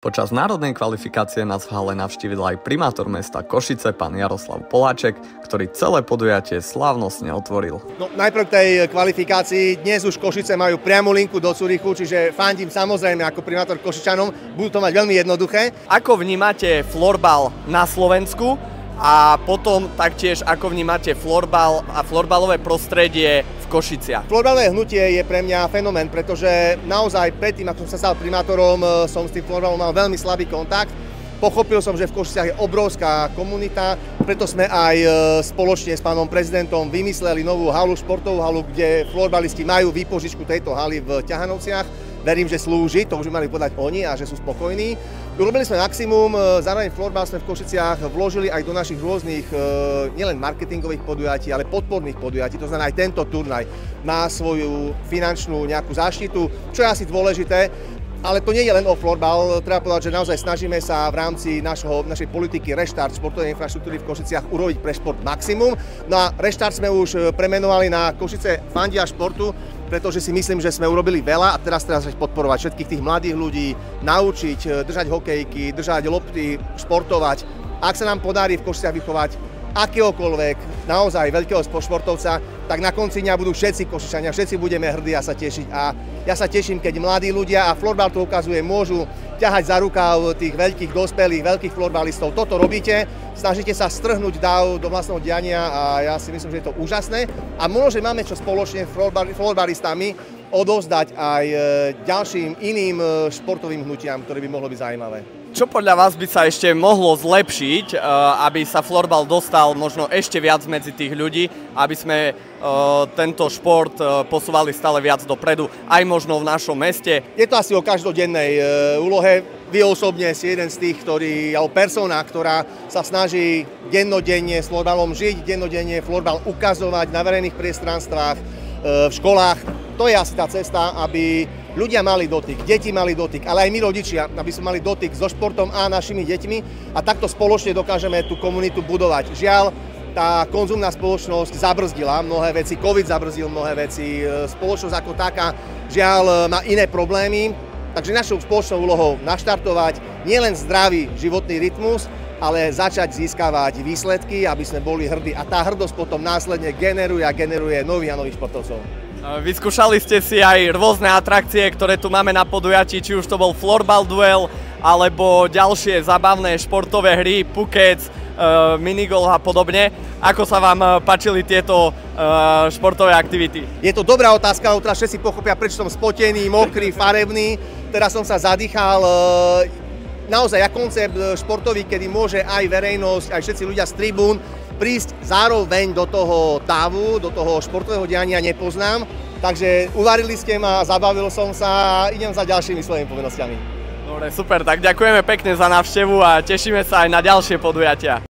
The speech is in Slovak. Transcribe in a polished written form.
Počas národnej kvalifikácie nás v hale navštívil aj primátor mesta Košice, pán Jaroslav Poláček, ktorý celé podujatie slávnostne otvoril. Najprv k tej kvalifikácii. Dnes už Košice majú priamu linku do Curychu, čiže fandím samozrejme ako primátor Košičanom. Budú to mať veľmi jednoduché. Ako vnímate florbal na Slovensku a potom taktiež ako vnímate florbal a florbalové prostredie v Košiciach? Florbalové hnutie je pre mňa fenomén, pretože naozaj predtým, ako som sa stal primátorom, som s tým florbalom mal veľmi slabý kontakt. Pochopil som, že v Košiciach je obrovská komunita, preto sme aj spoločne s pánom prezidentom vymysleli novú halu, športovú halu, kde florbalisti majú výpožičku tejto haly v Ťahanovciach. Verím, že slúži, to už by mali povedať oni a že sú spokojní. Urobili sme maximum, zároveň florbal sme v Košiciach vložili aj do našich rôznych nielen marketingových podujatí, ale podporných podujatí. To znamená, aj tento turnaj má svoju finančnú nejakú záštitu, čo je asi dôležité. Ale to nie je len o florbal, treba povedať, že naozaj snažíme sa v rámci našej politiky reštart športovej infraštruktúry v Košiciach urobiť pre šport maximum. No a reštart sme už premenovali na Košice fandia športu, pretože si myslím, že sme urobili veľa a teraz podporovať všetkých tých mladých ľudí, naučiť držať hokejky, držať lopty, športovať. Ak sa nám podarí v Košiciach vychovať akéhokoľvek naozaj veľkého športovca, tak na konci dňa budú všetci Košičania, všetci budeme hrdí a sa tešiť. A ja sa teším, keď mladí ľudia, a florbal to ukazuje, môžu ťahať za rukáv tých veľkých dospelých, veľkých florbalistov. Toto robíte, snažíte sa strhnúť dáv do vlastného diania a ja si myslím, že je to úžasné. A možno, že máme čo spoločne florbalistami odovzdať aj ďalším iným športovým hnutiam, ktoré by mohlo byť zaujímavé. Čo podľa vás by sa ešte mohlo zlepšiť, aby sa florbal dostal možno ešte viac medzi tých ľudí, aby sme tento šport posúvali stále viac dopredu, aj možno v našom meste? Je to asi o každodennej úlohe. Vy osobne si jeden z tých, alebo persona, ktorá sa snaží dennodenne s florbalom žiť, dennodenne florbal ukazovať na verejných priestranstvách, v školách. To je asi tá cesta, aby ľudia mali dotyk, deti mali dotyk, ale aj my rodičia, aby sme mali dotyk so športom a našimi deťmi a takto spoločne dokážeme tú komunitu budovať. Žiaľ, tá konzumná spoločnosť zabrzdila mnohé veci, COVID zabrzdil mnohé veci, spoločnosť ako taká, žiaľ, má iné problémy, takže našou spoločnou úlohou naštartovať nielen zdravý životný rytmus, ale začať získavať výsledky, aby sme boli hrdí a tá hrdosť potom následne generuje a generuje nových a nových športovcov. Vyskúšali ste si aj rôzne atrakcie, ktoré tu máme na podujatí, či už to bol florbal duel, alebo ďalšie zábavné športové hry, pukec, minigolf a podobne. Ako sa vám páčili tieto športové aktivity? Je to dobrá otázka, teraz všetci pochopia, prečo som spotený, mokrý, farebný. Teraz som sa zadýchal. Naozaj je koncept športový, kedy môže aj verejnosť, aj všetci ľudia z tribún prísť zároveň do toho dávu, do toho športového diania nepoznám. Takže uvarili ste ma, zabavil som sa a idem za ďalšími svojimi povinnosťami. Dobre, super, tak ďakujeme pekne za návštevu a tešíme sa aj na ďalšie podujatia.